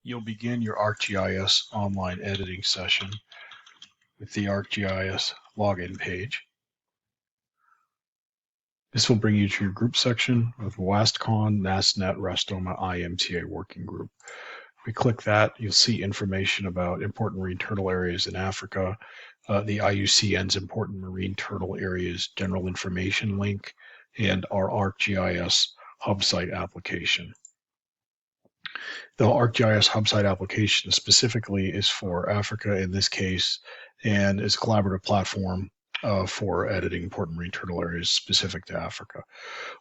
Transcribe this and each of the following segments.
You'll begin your ArcGIS Online editing session with the ArcGIS login page. This will bring you to your group section of WASTCon, NASNet, RESTOMA, IMTA working group. If we click that, you'll see information about important marine turtle areas in Africa, the IUCN's important marine turtle areas general information link, and our ArcGIS hub site application. The ArcGIS hub site application specifically is for Africa in this case, and is a collaborative platform for editing important marine turtle areas specific to Africa.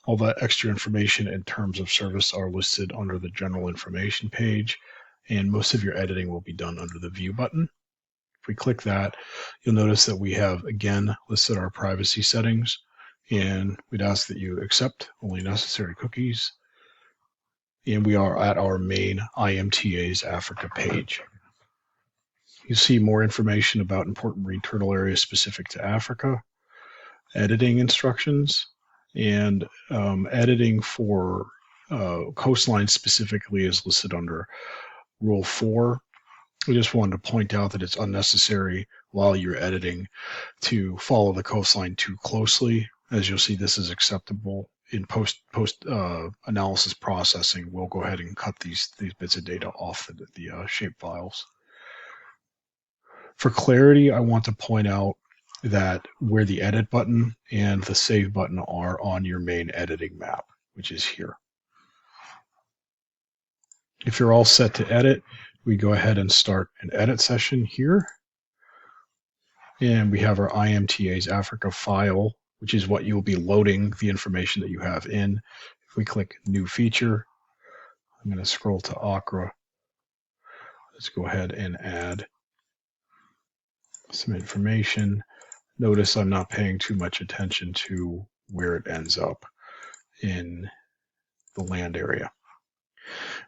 All that extra information in terms of service are listed under the general information page, and most of your editing will be done under the view button. If we click that, you'll notice that we have again listed our privacy settings, and we'd ask that you accept only necessary cookies. And we are at our main IMTAs Africa page. You see more information about important marine turtle areas specific to Africa, editing instructions, and editing for coastline specifically is listed under Rule 4. We just wanted to point out that it's unnecessary while you're editing to follow the coastline too closely. As you'll see, this is acceptable. In post analysis processing, we'll go ahead and cut these bits of data off the shape files. For clarity, I want to point out that where the edit button and the save button are on your main editing map, which is here. If you're all set to edit, we go ahead and start an edit session here. And we have our IMTAs Africa file, which is what you'll be loading the information that you have in. If we click New Feature, I'm going to scroll to Accra. Let's go ahead and add some information. Notice I'm not paying too much attention to where it ends up in the land area.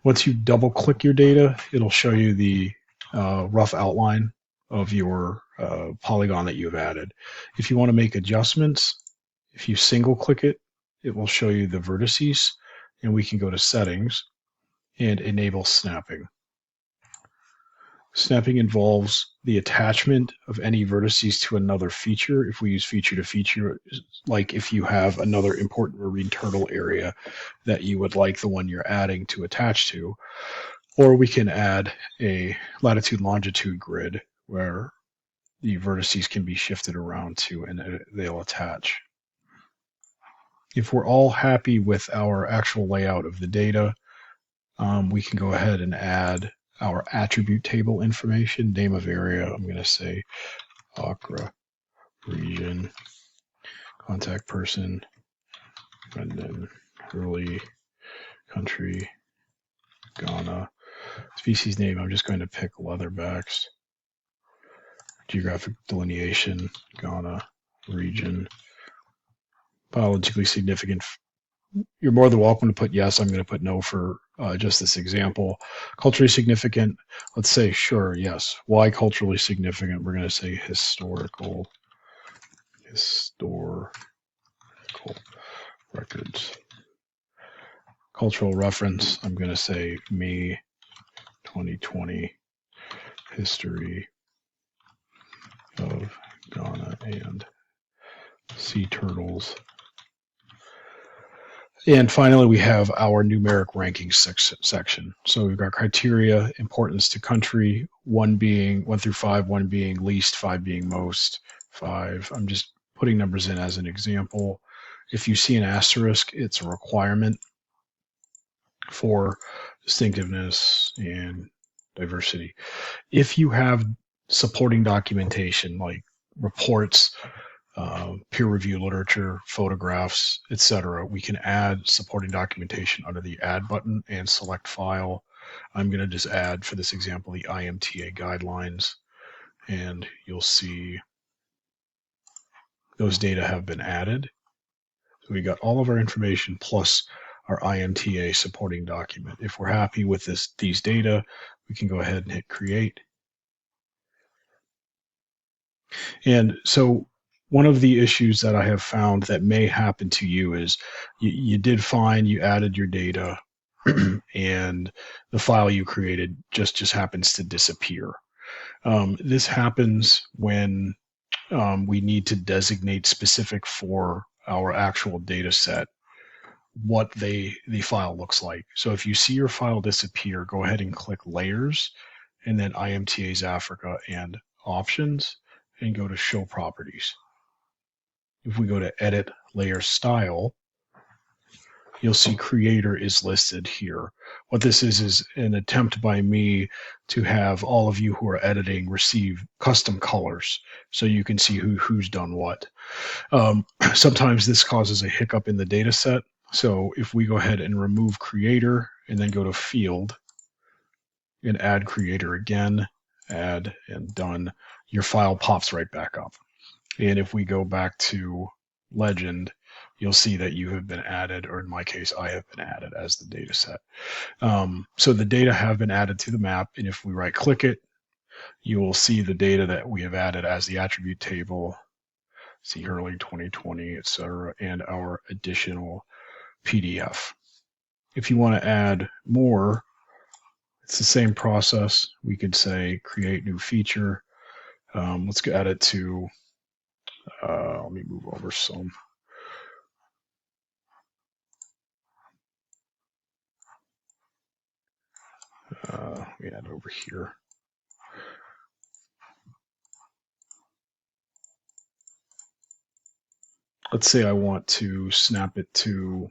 Once you double click your data, it'll show you the rough outline of your polygon that you've added. If you want to make adjustments, if you single click it, it will show you the vertices, and we can go to settings and enable snapping. Snapping involves the attachment of any vertices to another feature. If we use feature to feature, like if you have another important marine turtle area that you would like the one you're adding to attach to, or we can add a latitude longitude grid where the vertices can be shifted around to and they'll attach. If we're all happy with our actual layout of the data, we can go ahead and add our attribute table information, name of area. I'm going to say Accra region, contact person, Brendan Hurley, country, Ghana. Species name, I'm just going to pick leatherbacks. Geographic delineation, Ghana, region. Biologically significant. You're more than welcome to put yes. I'm going to put no for just this example. Culturally significant, let's say sure, yes. Why culturally significant? We're going to say historical records. Cultural reference, I'm going to say May 2020 history of Ghana and sea turtles. And finally, we have our numeric ranking section. So we've got criteria, importance to country, 1 through 5, 1 being least, 5 being most, 5. I'm just putting numbers in as an example. If you see an asterisk, it's a requirement for distinctiveness and diversity. If you have supporting documentation like reports, peer-reviewed literature, photographs, etc., we can add supporting documentation under the Add button and select File. I'm going to just add, for this example, the IMTA guidelines, and you'll see those data have been added. So we got all of our information plus our IMTA supporting document. If we're happy with these data, we can go ahead and hit Create. And so one of the issues that I have found that may happen to you is you did fine, you added your data, and the file you created just happens to disappear. This happens when we need to designate specific for our actual data set what the file looks like. So if you see your file disappear, go ahead and click Layers, and then IMTAs Africa and Options, and go to Show Properties. If we go to Edit Layer Style, you'll see Creator is listed here. What this is an attempt by me to have all of you who are editing receive custom colors so you can see who's done what. Sometimes this causes a hiccup in the data set. So if we go ahead and remove Creator and then go to Field and add Creator again, add and done, your file pops right back up. And if we go back to Legend, you'll see that you have been added, or in my case, I have been added as the data set. So the data have been added to the map, and if we right click it, you will see the data that we have added as the attribute table, see Hurley 2020, etc., and our additional PDF. If you want to add more, it's the same process. We could say create new feature. Let's add it to, let me move over some. Let me add over here. Let's say I want to snap it to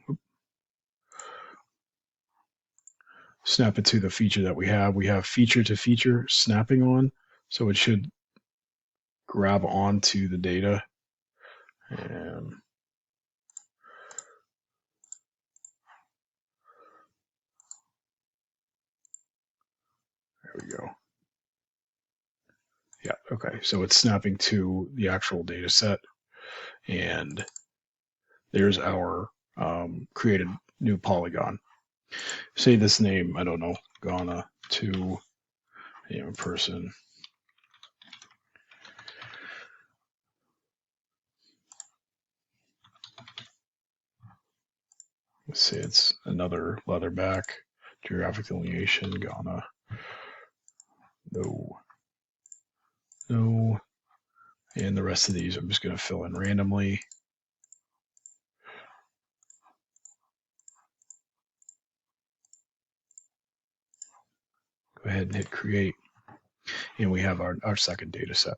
the feature that we have. We have feature to feature snapping on, so it should grab onto the data. And there we go. Yeah, okay, so it's snapping to the actual data set, and there's our created new polygon. Say this name, I don't know, Ghana to a person. Let's say it's another leatherback, geographic delineation, Ghana. No. And the rest of these I'm just going to fill in randomly. Go ahead and hit create, and we have our second data set.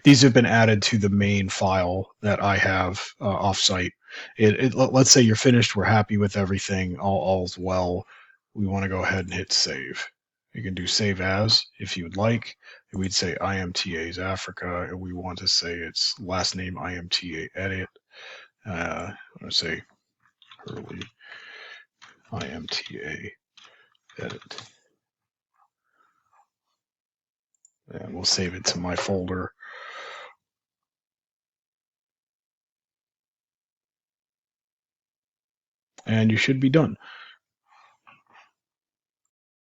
These have been added to the main file that I have offsite. Let's say you're finished, we're happy with everything, all's well. We want to go ahead and hit save. You can do save as if you would like. And we'd say IMTAs Africa, and we want to say its last name IMTA Edit. I want to say Hurley IMTA Edit. And we'll save it to my folder. And you should be done.